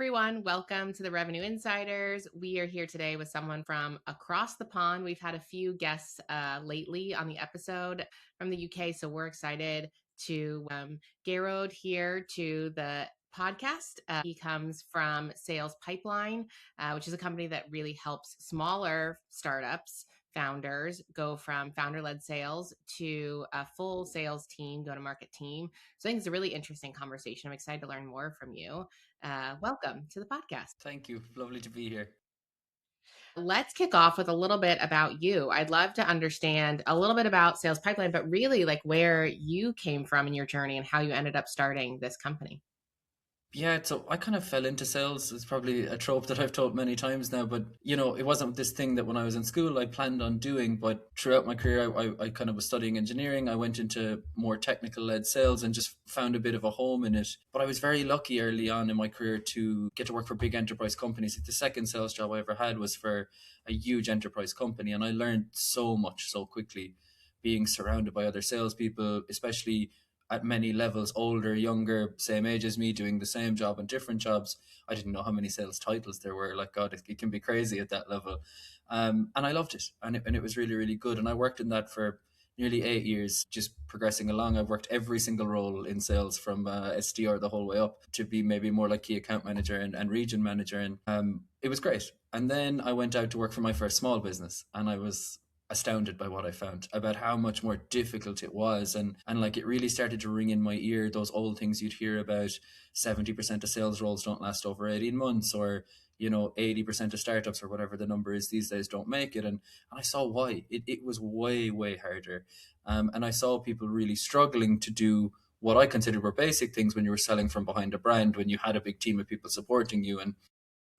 everyone. Welcome to the Revenue Insiders. We are here today with someone from across the pond. We've had a few guests lately on the episode from the UK, so we're excited to Gearoid here to the podcast. He comes from SalesPipeline, which is a company that really helps smaller startups founders go from founder-led sales to a full sales team, go-to-market team. So I think it's a really interesting conversation. I'm excited to learn more from you. Welcome to the podcast. Thank you. Lovely to be here. Let's kick off with a little bit about you. I'd love to understand a little bit about SalesPipeline, but really like where you came from in your journey and how you ended up starting this company. Yeah, so I kind of fell into sales. It's probably a trope that I've told many times now, but it wasn't this thing that when I was in school I planned on doing. But throughout my career, I kind of was studying engineering. I went into more technical led sales and just found a bit of a home in it. But I was very lucky early on in my career to get to work for big enterprise companies. The second sales job I ever had was for a huge enterprise company, and I learned so much so quickly being surrounded by other salespeople, especially at many levels, older, younger, same age as me, doing the same job and different jobs. I didn't know how many sales titles there were. Like, God, it can be crazy at that level. And I loved it. And it was really, really good. And I worked in that for nearly 8 years, just progressing along. I've worked every single role in sales from SDR the whole way up to be maybe more like key account manager and region manager. And it was great. And then I went out to work for my first small business, and I was astounded by what I found about how much more difficult it was. And like, it really started to ring in my ear, those old things you'd hear about: 70% of sales roles don't last over 18 months, or 80% of startups, or whatever the number is these days, don't make it. And I saw why. It was way, way harder. And I saw people really struggling to do what I considered were basic things when you were selling from behind a brand, when you had a big team of people supporting you. And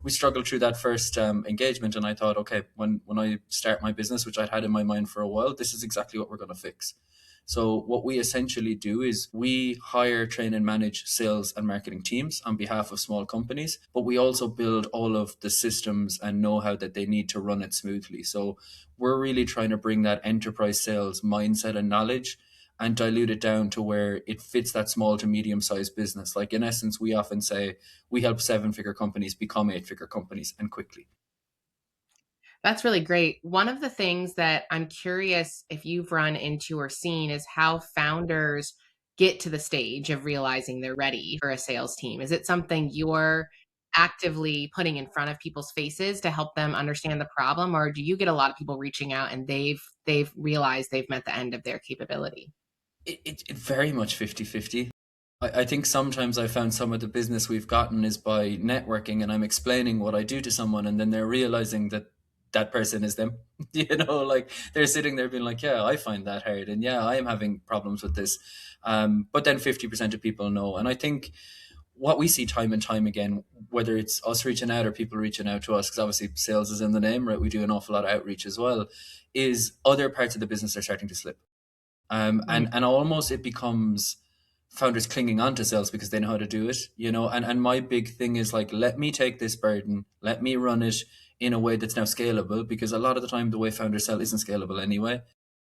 we struggled through that first engagement, and I thought, okay, when I start my business, which I'd had in my mind for a while, this is exactly what we're going to fix. So what we essentially do is we hire, train, and manage sales and marketing teams on behalf of small companies, but we also build all of the systems and know-how that they need to run it smoothly. So we're really trying to bring that enterprise sales mindset and knowledge and dilute it down to where it fits that small to medium sized business. Like, in essence, we often say we help 7-figure companies become 8-figure companies, and quickly. That's really great. One of the things that I'm curious if you've run into or seen is how founders get to the stage of realizing they're ready for a sales team. Is it something you're actively putting in front of people's faces to help them understand the problem, or do you get a lot of people reaching out and they've realized they've met the end of their capability? It very much 50-50. I think sometimes I found some of the business we've gotten is by networking, and I'm explaining what I do to someone, and then they're realizing that that person is them. Like, they're sitting there being like, yeah, I find that hard, and yeah, I am having problems with this. But then 50% of people know. And I think what we see time and time again, whether it's us reaching out or people reaching out to us, because obviously sales is in the name, right? We do an awful lot of outreach as well, is other parts of the business are starting to slip. And almost it becomes founders clinging on to sales because they know how to do it. And my big thing is like, let me take this burden, let me run it in a way that's now scalable, because a lot of the time the way founders sell isn't scalable anyway.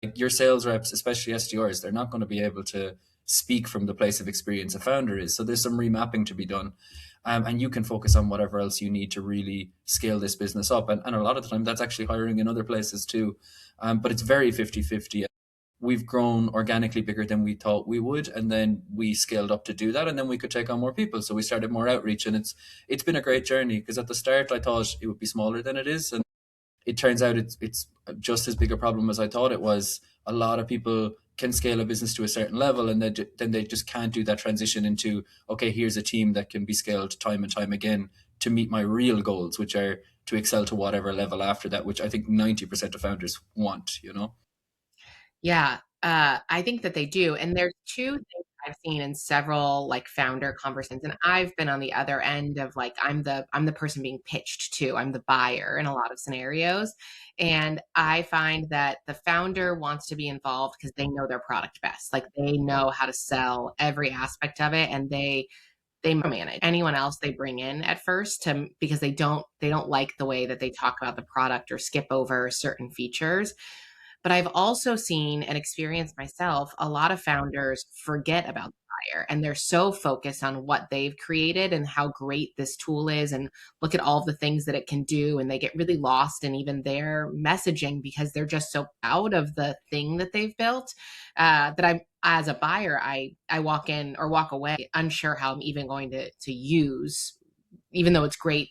Like, your sales reps, especially SDRs, they're not going to be able to speak from the place of experience a founder is. So there's some remapping to be done. And you can focus on whatever else you need to really scale this business up. And a lot of the time that's actually hiring in other places too. But it's very 50-50. We've grown organically bigger than we thought we would, and then we scaled up to do that, and then we could take on more people, so we started more outreach. And it's been a great journey, because at the start I thought it would be smaller than it is, and it turns out it's just as big a problem as I thought it was. A lot of people can scale a business to a certain level, and then they just can't do that transition into, okay, here's a team that can be scaled time and time again to meet my real goals, which are to excel to whatever level after that, which I think 90% of founders want. Yeah, I think that they do. And there's two things I've seen in several like founder conversations, and I've been on the other end of like I'm the person being pitched to. I'm the buyer in a lot of scenarios. And I find that the founder wants to be involved because they know their product best. Like, they know how to sell every aspect of it, and they manage anyone else they bring in at first to because they don't like the way that they talk about the product or skip over certain features. But I've also seen and experienced myself a lot of founders forget about the buyer, and they're so focused on what they've created and how great this tool is and look at all the things that it can do, and they get really lost in even their messaging because they're just so proud of the thing that they've built, that I'm, as a buyer, I walk in or walk away unsure how I'm even going to use, even though it's great,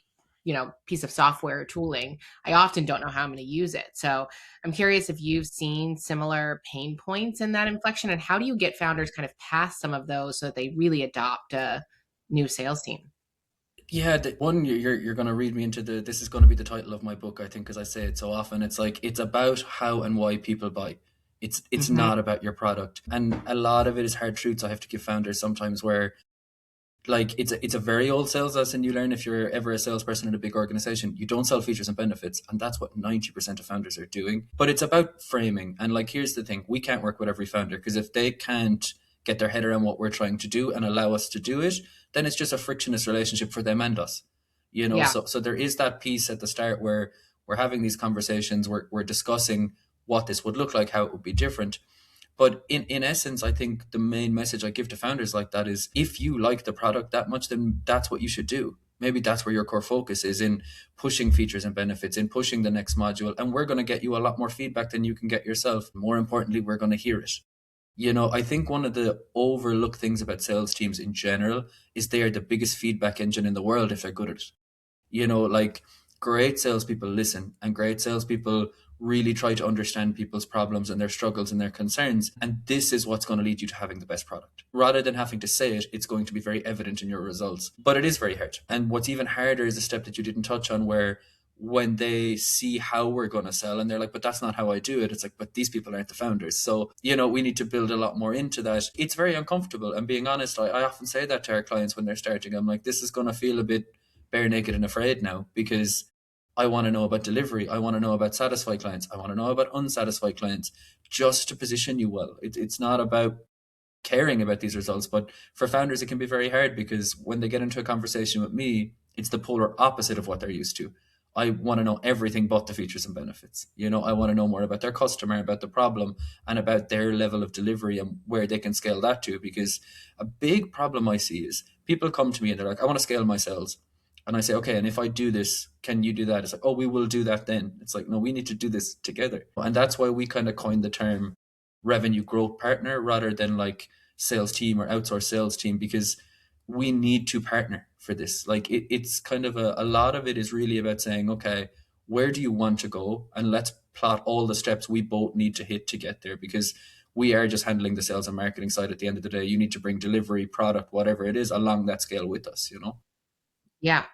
piece of software or tooling. I often don't know how I'm going to use it. So I'm curious if you've seen similar pain points in that inflection, and how do you get founders kind of past some of those so that they really adopt a new sales team? Yeah, one, you're going to read me into the, this is going to be the title of my book, I think, because I say it so often. It's like, it's about how and why people buy. It's Hmm. not about your product. And a lot of it is hard truths I have to give founders sometimes, where like it's a very old sales lesson you learn if you're ever a salesperson in a big organization. You don't sell features and benefits, and that's what 90% of founders are doing. But it's about framing. And like, here's the thing: we can't work with every founder, because if they can't get their head around what we're trying to do and allow us to do it, then it's just a frictionless relationship for them and us. Yeah. So there is that piece at the start where we're having these conversations, we're discussing what this would look like, how it would be different. But in essence, I think the main message I give to founders like that is, if you like the product that much, then that's what you should do. Maybe that's where your core focus is, in pushing features and benefits, in pushing the next module. And we're going to get you a lot more feedback than you can get yourself. More importantly, we're going to hear it. I think one of the overlooked things about sales teams in general is they are the biggest feedback engine in the world if they're good at it. Like, great salespeople listen, and great salespeople really try to understand people's problems and their struggles and their concerns. And this is what's going to lead you to having the best product. Rather than having to say it, it's going to be very evident in your results. But it is very hard. And what's even harder is a step that you didn't touch on, where when they see how we're going to sell and they're like, but that's not how I do it. It's like, but these people aren't the founders. So, we need to build a lot more into that. It's very uncomfortable. And being honest, I often say that to our clients when they're starting. I'm like, this is going to feel a bit bare naked and afraid now, because I want to know about delivery. I want to know about satisfied clients. I want to know about unsatisfied clients, just to position you well. It's not about caring about these results, but for founders, it can be very hard, because when they get into a conversation with me, it's the polar opposite of what they're used to. I want to know everything but the features and benefits. I want to know more about their customer, about the problem, and about their level of delivery and where they can scale that to. Because a big problem I see is people come to me and they're like, I want to scale my sales. And I say, okay, and if I do this, can you do that? It's like, oh, we will do that then. It's like, no, we need to do this together. And that's why we kind of coined the term revenue growth partner, rather than like sales team or outsource sales team, because we need to partner for this. Like, it's kind of a lot of it is really about saying, okay, where do you want to go? And let's plot all the steps we both need to hit to get there, because we are just handling the sales and marketing side at the end of the day. You need to bring delivery, product, whatever it is, along that scale with us. Yeah.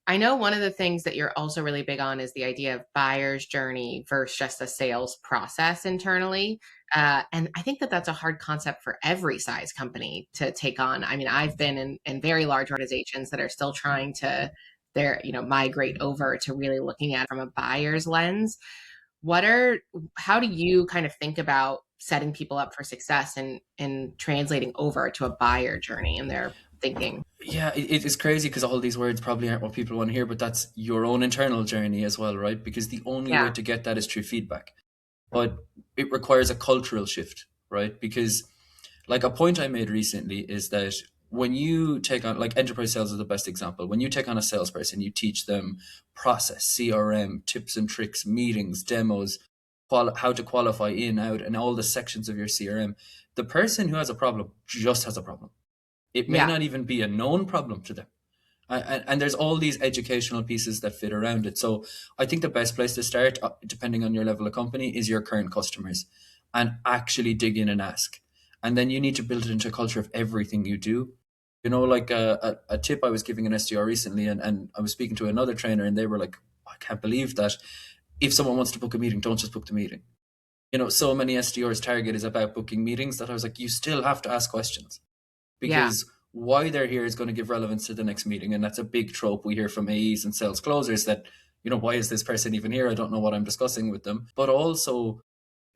I know one of the things that you're also really big on is the idea of buyer's journey versus just a sales process internally. And I think that that's a hard concept for every size company to take on. I mean, I've been in very large organizations that are still trying to migrate over to really looking at it from a buyer's lens. How do you kind of think about setting people up for success and translating over to a buyer journey in their thinking? Yeah, it is crazy, because all these words probably aren't what people want to hear, but that's your own internal journey as well, right? Because the only way Yeah. to get that is through feedback. But it requires a cultural shift, right? Because, like, a point I made recently is that when you take on, like, enterprise sales is the best example. When you take on a salesperson, you teach them process, CRM, tips and tricks, meetings, demos, how to qualify in, out, and all the sections of your CRM. The person who has a problem just has a problem. It may Yeah. not even be a known problem to them. And there's all these educational pieces that fit around it. So I think the best place to start, depending on your level of company, is your current customers, and actually dig in and ask. And then you need to build it into a culture of everything you do. Like a tip I was giving an SDR recently, and I was speaking to another trainer, and they were like, I can't believe that if someone wants to book a meeting, don't just book the meeting. So many SDRs' target is about booking meetings, that I was like, you still have to ask questions, Yeah. because why they're here is going to give relevance to the next meeting. And that's a big trope we hear from AEs and sales closers, that, why is this person even here? I don't know what I'm discussing with them. But also,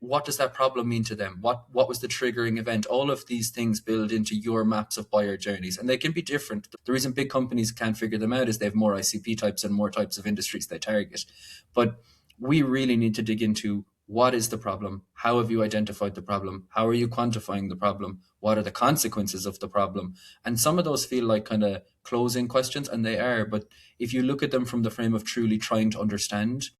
what does that problem mean to them? What was the triggering event? All of these things build into your maps of buyer journeys, and they can be different. The reason big companies can't figure them out is they have more ICP types and more types of industries they target. But we really need to dig into What is the problem? How have you identified the problem? How are you quantifying the problem? What are the consequences of the problem? And some of those feel like kind of closing questions, and they are. But if you look at them from the frame of truly trying to understand,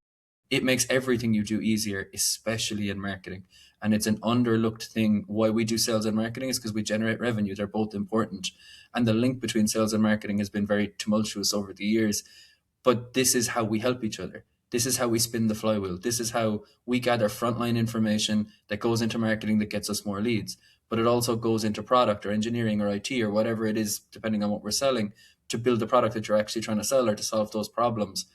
it makes everything you do easier, especially in marketing. And it's an underlooked thing. Why we do sales and marketing is because we generate revenue. They're both important. And the link between sales and marketing has been very tumultuous over the years. But this is how we help each other. This is how we spin the flywheel. This is how we gather frontline information that goes into marketing that gets us more leads. But it also goes into product or engineering or IT or whatever it is, depending on what we're selling, to build the product that you're actually trying to sell or to solve those problems.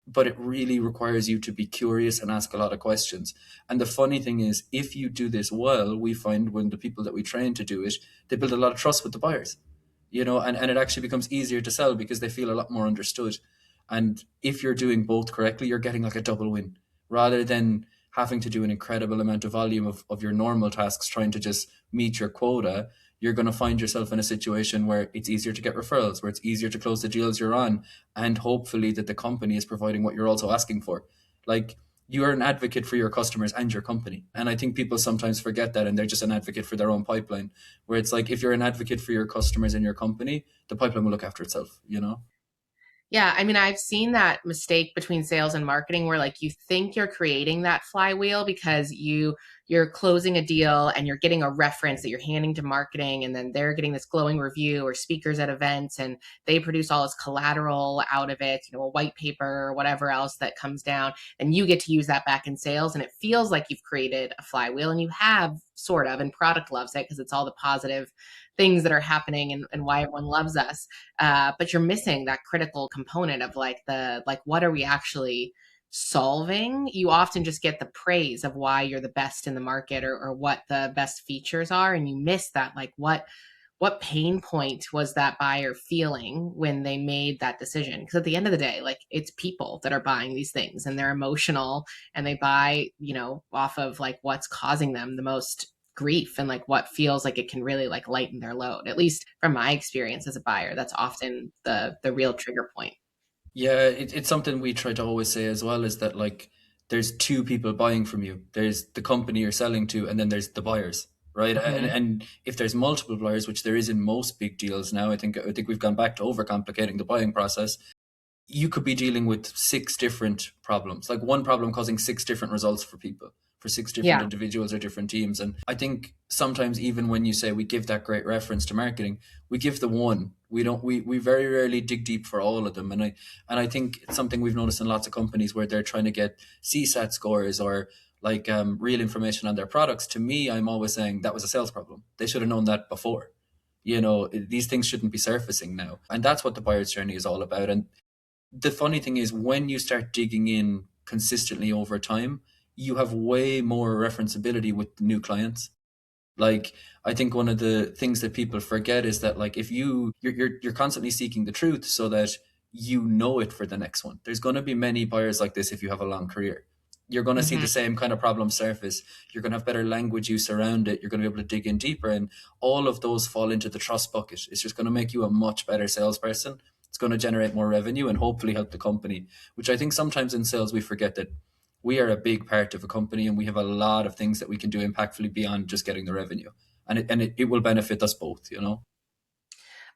But it really requires you to be curious and ask a lot of questions. And the funny thing is, if you do this well, we find when the people that we train to do it, they build a lot of trust with the buyers, and it actually becomes easier to sell because they feel a lot more understood. And if you're doing both correctly, you're getting like a double win rather than having to do an incredible amount of volume of your normal tasks trying to just meet your quota. You're going to find yourself in a situation where it's easier to get referrals, where it's easier to close the deals you're on, and hopefully that the company is providing what you're also asking for. Like, you are an advocate for your customers and your company. And I think people sometimes forget that, and they're just an advocate for their own pipeline, where it's like, if you're an advocate for your customers and your company, the pipeline will look after itself. Yeah, I mean, I've seen that mistake between sales and marketing where like you think you're creating that flywheel because you're closing a deal and you're getting a reference that you're handing to marketing, and then they're getting this glowing review or speakers at events, and they produce all this collateral out of it, a white paper or whatever else that comes down, and you get to use that back in sales, and it feels like you've created a flywheel, and you have sort of, and product loves it because it's all the positive things that are happening, and why everyone loves us. But you're missing that critical component of like what are we actually solving. You often just get the praise of why you're the best in the market, or what the best features are, and you miss that, like what pain point was that buyer feeling when they made that decision. Because at the end of the day, like, it's people that are buying these things, and they're emotional, and they buy off of like what's causing them the most grief, and like what feels like it can really like lighten their load. At least from my experience as a buyer, that's often the real trigger point. Yeah, it's something we try to always say as well, is that like there's two people buying from you. There's the company you're selling to, and then there's the buyers, right? And Hmm. and if there's multiple buyers, which there is in most big deals now, I think we've gone back to overcomplicating the buying process. You could be dealing with six different problems, like one problem causing six different results for people, for six different Yeah. individuals or different teams. And I think sometimes, even when you say we give that great reference to marketing, we give the one. We don't. We very rarely dig deep for all of them. And I think it's something we've noticed in lots of companies where they're trying to get CSAT scores or like real information on their products. To me, I'm always saying that was a sales problem. They should have known that before. These things shouldn't be surfacing now. And that's what the buyer's journey is all about. And the funny thing is, when you start digging in consistently over time, you have way more referenceability with new clients. Like, I think one of the things that people forget is that, like, if you're constantly seeking the truth so that you know it for the next one. There's going to be many buyers like this if you have a long career. You're going to see Hmm. the same kind of problem surface. You're going to have better language use around it. You're going to be able to dig in deeper, and all of those fall into the trust bucket. It's just going to make you a much better salesperson. It's going to generate more revenue and hopefully help the company, which I think sometimes in sales we forget that we are a big part of a company, and we have a lot of things that we can do impactfully beyond just getting the revenue. And it will benefit us both.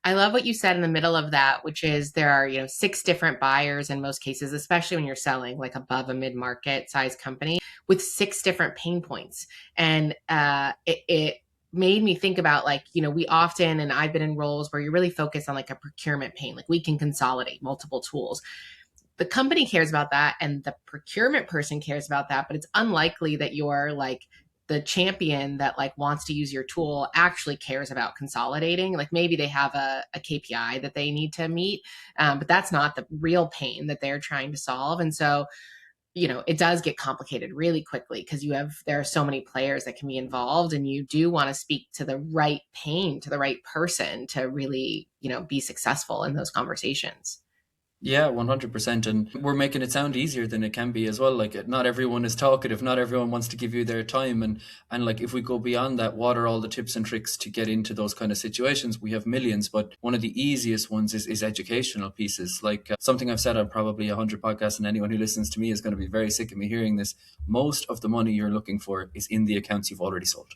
I love what you said in the middle of that, which is there are, six different buyers in most cases, especially when you're selling like above a mid-market size company with six different pain points. And it made me think about, like, we often, and I've been in roles where you're really focused on like a procurement pain, like we can consolidate multiple tools. The company cares about that, and the procurement person cares about that, but it's unlikely that you're like the champion that like wants to use your tool actually cares about consolidating. Like, maybe they have a KPI that they need to meet, but that's not the real pain that they're trying to solve. And so it does get complicated really quickly because there are so many players that can be involved, and you do want to speak to the right pain to the right person to really be successful in those conversations. Yeah, 100%. And we're making it sound easier than it can be as well. Like, not everyone is talkative, not everyone wants to give you their time. And like, if we go beyond that, what are all the tips and tricks to get into those kind of situations? We have millions, but one of the easiest ones is educational pieces. Like, something I've said on probably 100 podcasts, and anyone who listens to me is going to be very sick of me hearing this. Most of the money you're looking for is in the accounts you've already sold.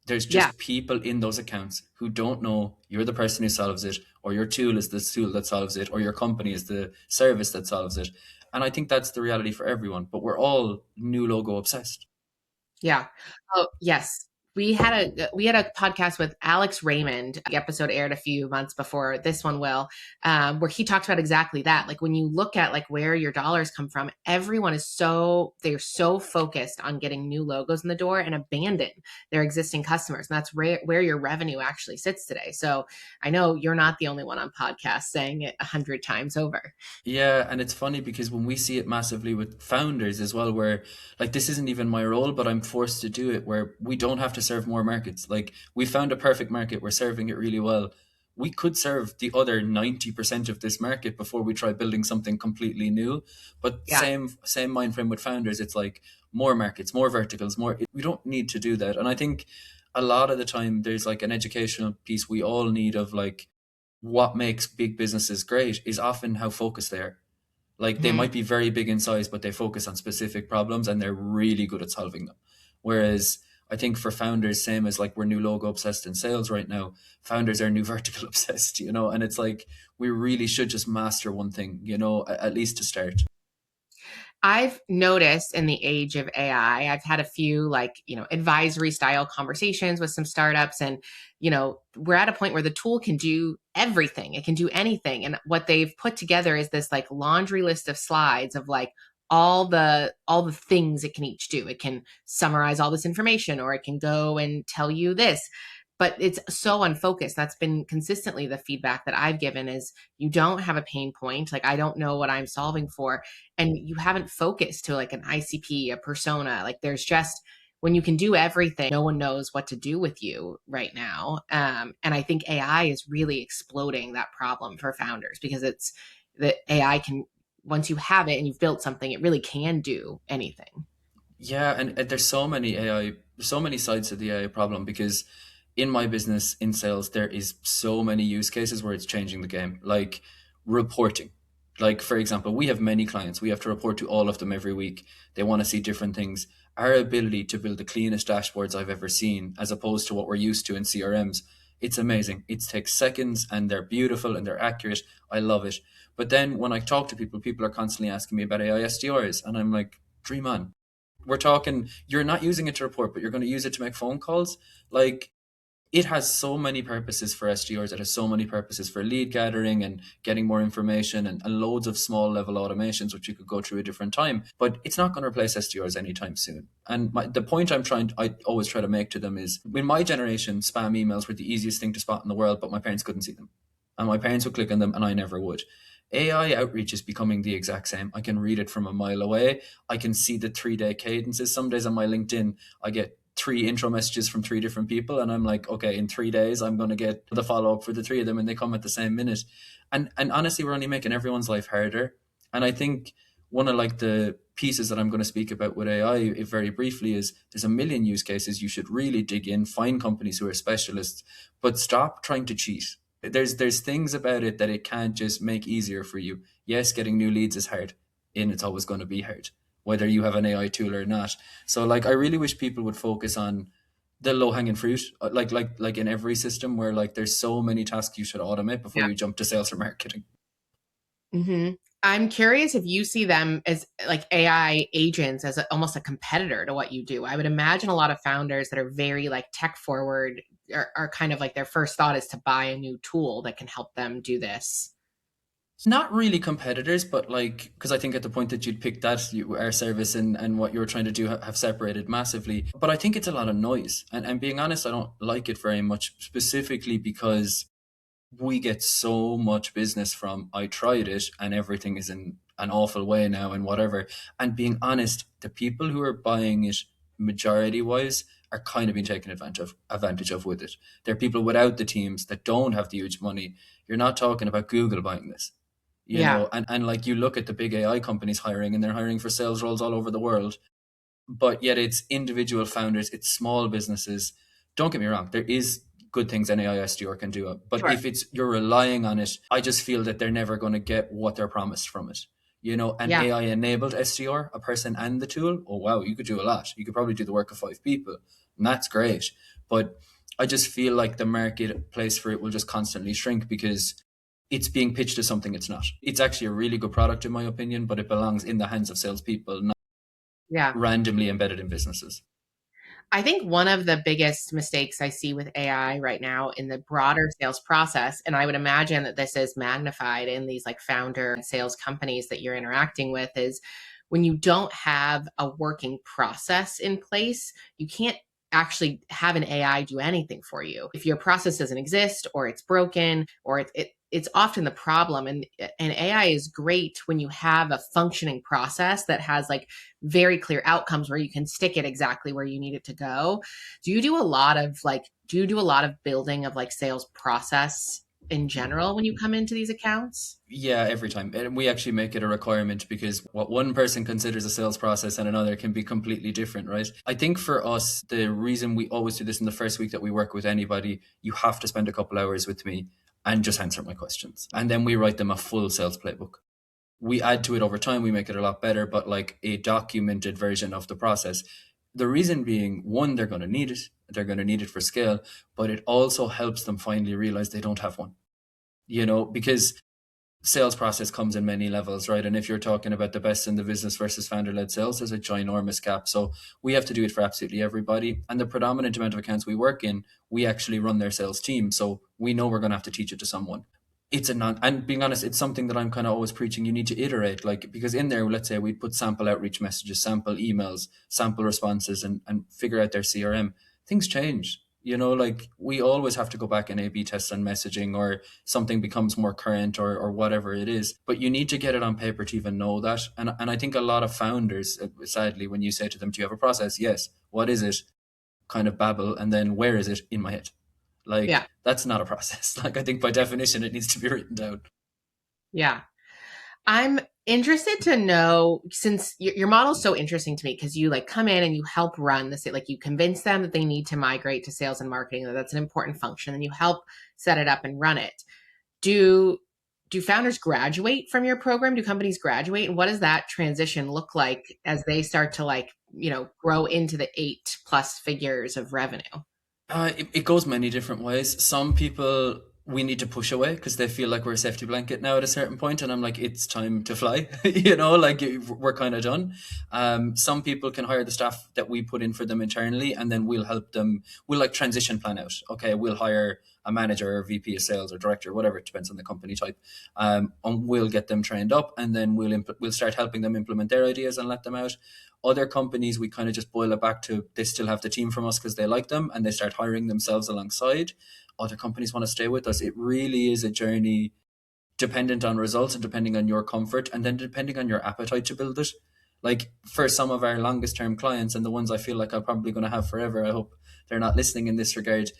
There's Yeah. just people in those accounts who don't know you're the person who solves it, or your tool is the tool that solves it, or your company is the service that solves it. And I think that's the reality for everyone, but we're all new logo obsessed. Yeah. Oh, yes. We had a podcast with Alex Raymond. The episode aired a few months before this one will, where he talked about exactly that. Like when you look at like where your dollars come from, everyone is they're so focused on getting new logos in the door and abandon their existing customers. And that's where your revenue actually sits today. So I know you're not the only one on podcast saying it 100 times over. Yeah, and it's funny because when we see it massively with founders as well, where like this isn't even my role, but I'm forced to do it, where we don't have to serve more markets. Like we found a perfect market, we're serving it really well. We could serve the other 90% of this market before we try building something completely new. But Yeah. same mind frame with founders, it's like more markets, more verticals, more. We don't need to do that. And I think a lot of the time there's like an educational piece we all need of like what makes big businesses great is often how focused they are. Like they Mhm. might be very big in size, but they focus on specific problems and they're really good at solving them. Whereas I think for founders, same as like we're new logo obsessed in sales right now, founders are new vertical obsessed, you know, and it's like we really should just master one thing, you know, at least to start. I've noticed in the age of AI, I've had a few like, advisory style conversations with some startups and, we're at a point where the tool can do everything. It can do anything. And what they've put together is this like laundry list of slides of like all the things it can each do. It can summarize all this information or it can go and tell you this. But it's so unfocused. That's been consistently the feedback that I've given is you don't have a pain point. Like I don't know what I'm solving for and you haven't focused to like an ICP, a persona. Like there's just when you can do everything, no one knows what to do with you right now. And I think AI is really exploding that problem for founders because it's the AI can once you have it and you've built something, it really can do anything. Yeah, and there's so many AI, so many sides to the AI problem because in my business in sales, there is so many use cases where it's changing the game. Like reporting. Like for example, we have many clients. We have to report to all of them every week. They want to see different things. Our ability to build the cleanest dashboards I've ever seen, as opposed to what we're used to in CRMs, it's amazing. It takes seconds and they're beautiful and they're accurate. I love it. But then when I talk to people, people are constantly asking me about AI SDRs, and I'm like, dream on. We're talking, you're not using it to report, but you're going to use it to make phone calls. Like it has so many purposes for SDRs. It has so many purposes for lead gathering and getting more information and loads of small level automations, which you could go through a different time. But it's not going to replace SDRs anytime soon. And the point I always try to make to them is in my generation, spam emails were the easiest thing to spot in the world, but my parents couldn't see them. And my parents would click on them and I never would. AI outreach is becoming the exact same. I can read it from a mile away. I can see the 3 day cadences. Some days on my LinkedIn, I get three intro messages from three different people, and I'm like, okay, in 3 days, I'm going to get the follow up for the three of them, and they come at the same minute. And honestly, we're only making everyone's life harder. And I think one of like the pieces that I'm going to speak about with AI, if very briefly, is there's a million use cases. You should really dig in, find companies who are specialists, but stop trying to cheat. There's things about it that it can't just make easier for you. Yes, getting new leads is hard, and it's always going to be hard, whether you have an AI tool or not. So like I really wish people would focus on the low hanging fruit, like in every system where like there's so many tasks you should automate before Yeah. you jump to sales or marketing. hmm I'm curious if you see them as like AI agents as almost a competitor to what you do. I would imagine a lot of founders that are very like tech forward are kind of like their first thought is to buy a new tool that can help them do this. Not really competitors, but like because I think at the point that you'd pick that our service and what you're trying to do have separated massively. But I think it's a lot of noise, and being honest, I don't like it very much, specifically because we get so much business from I tried it and everything is in an awful way now and whatever. And being honest, the people who are buying it majority wise are kind of being taken advantage of with it. There are people without the teams that don't have the huge money. You're not talking about Google buying this. Yeah. and like you look at the big AI companies hiring, and they're hiring for sales roles all over the world, but yet it's individual founders, it's small businesses. Don't get me wrong, there is good things an AI SDR can do, but Sure. if it's you're relying on it, I just feel that they're never going to get what they're promised from it. An Yeah. AI enabled SDR, a person and the tool, oh wow, you could do a lot. You could probably do the work of 5 people, and that's great. But I just feel like the marketplace for it will just constantly shrink because it's being pitched as something it's not. It's actually a really good product, in my opinion, but it belongs in the hands of salespeople, not Yeah. randomly embedded in businesses. I think one of the biggest mistakes I see with AI right now in the broader sales process, and I would imagine that this is magnified in these like founder and sales companies that you're interacting with, is when you don't have a working process in place, you can't actually have an AI do anything for you. If your process doesn't exist or it's broken or it's often the problem. And AI is great when you have a functioning process that has like very clear outcomes where you can stick it exactly where you need it to go. Do you do a lot of building of like sales process in general when you come into these accounts? Yeah, every time. And we actually make it a requirement because what one person considers a sales process and another can be completely different, right? I think for us, the reason we always do this in the first week that we work with anybody, you have to spend a couple hours with me and just answer my questions. And then we write them a full sales playbook. We add to it over time, we make it a lot better, but like a documented version of the process. The reason being, one, they're going to need it. They're going to need it for scale, but it also helps them finally realize they don't have one, because sales process comes in many levels, right? And if you're talking about the best in the business versus founder-led sales, there's a ginormous gap. So we have to do it for absolutely everybody. And the predominant amount of accounts we work in, we actually run their sales team. So we know we're going to have to teach it to someone. And being honest, it's something that I'm kind of always preaching. You need to iterate, like, because in there, let's say we put sample outreach messages, sample emails, sample responses, and figure out their CRM. Things change. Like we always have to go back and A/B test on messaging, or something becomes more current, or whatever it is. But you need to get it on paper to even know that. And I think a lot of founders, sadly, when you say to them, "Do you have a process?" Yes. What is it? Kind of babble, and then where is it in my head? Yeah. Like that's not a process. Like I think by definition, it needs to be written down. Yeah. I'm interested to know, since your model is so interesting to me, because you like come in and you help run this, like you convince them that they need to migrate to sales and marketing, that that's an important function, and you help set it up and run it. Do do founders graduate from your program? Do companies graduate? And what does that transition look like as they start to like, grow into the 8+ figures of revenue? It goes many different ways. Some people we need to push away because they feel like we're a safety blanket now at a certain point, and I'm like, it's time to fly. Like we're kind of done. Some people can hire the staff that we put in for them internally, and then we'll help them. We'll like transition plan out. Okay, we'll hire a manager or VP of sales or director, whatever. It depends on the company type. And we'll get them trained up, and then we'll start helping them implement their ideas and let them out. Other companies, we kind of just boil it back to they still have the team from us because they like them, and they start hiring themselves alongside. Other companies want to stay with us. It really is a journey dependent on results and depending on your comfort, and then depending on your appetite to build it. Like for some of our longest term clients, and the ones I feel like I'm probably going to have forever, I hope they're not listening in this regard,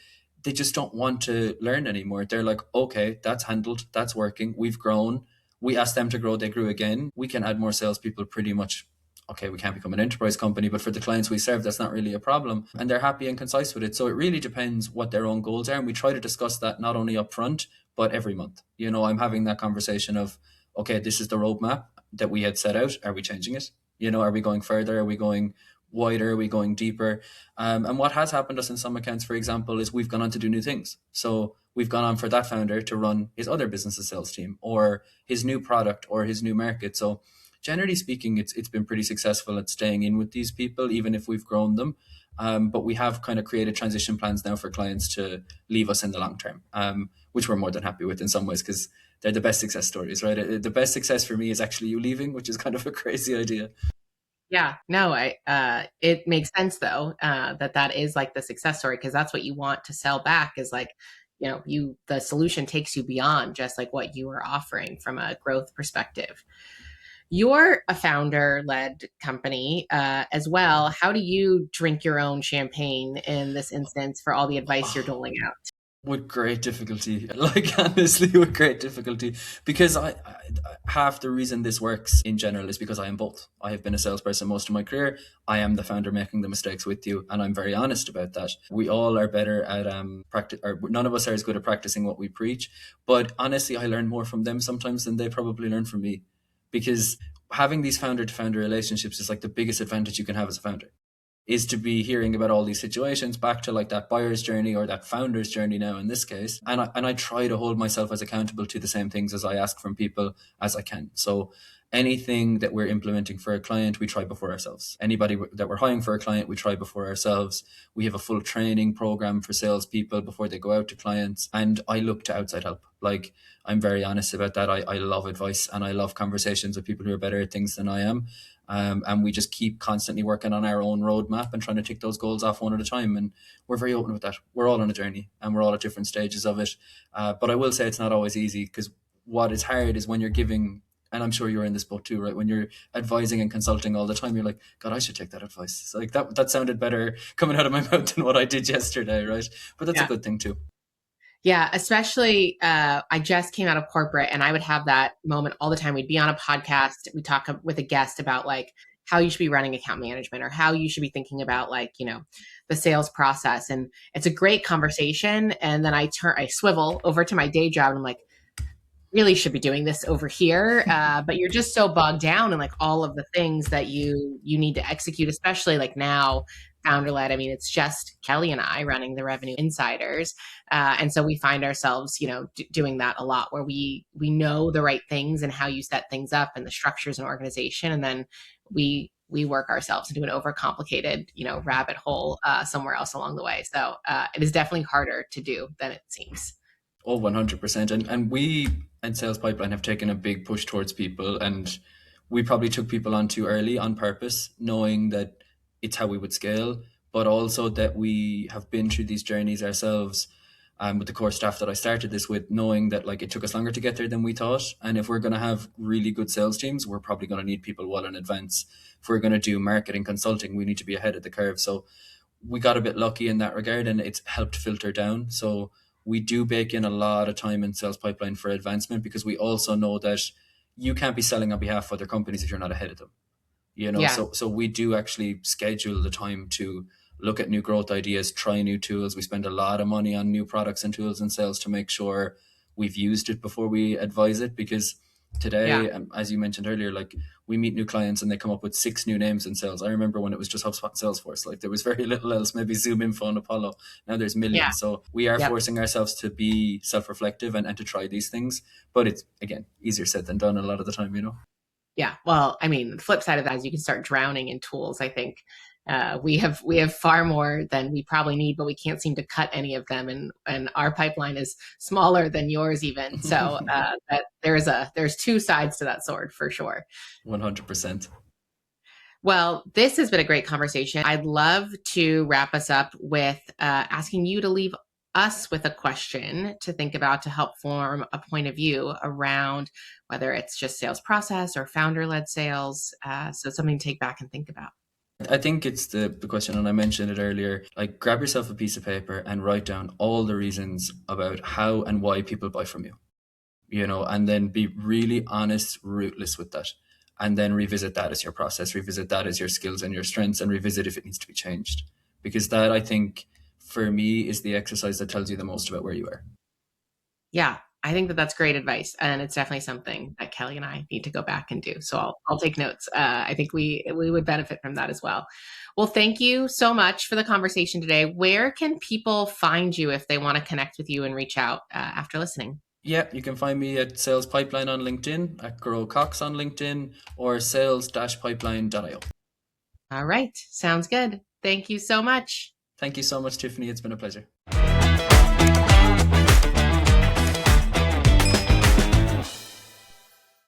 they just don't want to learn anymore. They're like, okay, that's handled, that's working, we've grown. We asked them to grow, they grew again. We can add more salespeople pretty much. Okay, we can't become an enterprise company, but for the clients we serve, that's not really a problem. And they're happy and concise with it. So it really depends what their own goals are. And we try to discuss that not only up front, but every month. I'm having that conversation of, okay, this is the roadmap that we had set out. Are we changing it? Are we going further? Are we going wider? Are we going deeper? And what has happened to us in some accounts, for example, is we've gone on to do new things. So we've gone on for that founder to run his other business's sales team, or his new product, or his new market. So generally speaking, it's been pretty successful at staying in with these people, even if we've grown them. But we have kind of created transition plans now for clients to leave us in the long term, which we're more than happy with in some ways because they're the best success stories, right? The best success for me is actually you leaving, which is kind of a crazy idea. Yeah, no, it makes sense though, that is like the success story, because that's what you want to sell back is like, the solution takes you beyond just like what you are offering from a growth perspective. You're a founder-led company as well. How do you drink your own champagne in this instance for all the advice you're doling out? With great difficulty, like honestly, with great difficulty, because half the reason this works in general is because I am both. I have been a salesperson most of my career. I am the founder making the mistakes with you, and I'm very honest about that. We all are better at practice, or none of us are as good at practicing what we preach. But honestly, I learn more from them sometimes than they probably learn from me, because having these founder to founder relationships is like the biggest advantage you can have as a founder, is to be hearing about all these situations back to like that buyer's journey or that founder's journey now in this case. And I try to hold myself as accountable to the same things as I ask from people as I can. So anything that we're implementing for a client, we try before ourselves. Anybody that we're hiring for a client, we try before ourselves. We have a full training program for salespeople before they go out to clients. And I look to outside help. Like, I'm very honest about that. I love advice and I love conversations with people who are better at things than I am. And we just keep constantly working on our own roadmap and trying to tick those goals off one at a time. And we're very open with that. We're all on a journey and we're all at different stages of it. But I will say it's not always easy, because what is hard is when you're giving, and I'm sure you're in this boat too, right? When you're advising and consulting all the time, you're like, God, I should take that advice. It's like that sounded better coming out of my mouth than what I did yesterday, right? But that's a Yeah. good thing too. Yeah, especially I just came out of corporate and I would have that moment all the time. We'd be on a podcast, we talk with a guest about like how you should be running account management or how you should be thinking about like, the sales process. And it's a great conversation. And then I swivel over to my day job and I'm like, really should be doing this over here, but you're just so bogged down in like all of the things that you need to execute, especially like now founder led. I mean, it's just Kelly and I running the Revenue Insiders, and so we find ourselves doing that a lot, where we know the right things and how you set things up and the structures and organization, and then we work ourselves into an overcomplicated rabbit hole somewhere else along the way. So it is definitely harder to do than it seems. Oh, 100%. And we at SalesPipeline have taken a big push towards people, and we probably took people on too early on purpose, knowing that it's how we would scale, but also that we have been through these journeys ourselves, with the core staff that I started this with, knowing that like it took us longer to get there than we thought. And if we're going to have really good sales teams, we're probably going to need people well in advance. If we're going to do marketing consulting, we need to be ahead of the curve. So we got a bit lucky in that regard, and it's helped filter down. So we do bake in a lot of time in SalesPipeline for advancement, because we also know that you can't be selling on behalf of other companies if you're not ahead of them. Yeah. So we do actually schedule the time to look at new growth ideas, try new tools. We spend a lot of money on new products and tools and sales to make sure we've used it before we advise it, because Yeah. today, as you mentioned earlier, like we meet new clients and they come up with 6 new names in sales. I remember when it was just HubSpot and Salesforce, like there was very little else, maybe Zoom Info and Apollo. Now there's Yeah. millions. So we are Yep. forcing ourselves to be self-reflective and to try these things. But it's, again, easier said than done a lot of the time. Yeah. Well, I mean, the flip side of that is you can start drowning in tools. I think we have far more than we probably need, but we can't seem to cut any of them, and our pipeline is smaller than yours even. So that there's two sides to that sword for sure. 100%. Well, this has been a great conversation. I'd love to wrap us up with asking you to leave us with a question to think about to help form a point of view around whether it's just sales process or founder-led sales. So something to take back and think about. I think it's the question, and I mentioned it earlier, like grab yourself a piece of paper and write down all the reasons about how and why people buy from you, and then be really honest, rootless with that. And then revisit that as your process, revisit that as your skills and your strengths, and revisit if it needs to be changed. Because that, I think, for me, is the exercise that tells you the most about where you are. Yeah, I think that that's great advice, and it's definitely something that Kelly and I need to go back and do. So I'll take notes. I think we would benefit from that as well. Well, thank you so much for the conversation today. Where can people find you if they want to connect with you and reach out after listening? Yeah, you can find me at SalesPipeline on LinkedIn, at Gearoid Cox on LinkedIn, or sales-pipeline.io. All right, sounds good. Thank you so much. Thank you so much, Tiffany. It's been a pleasure.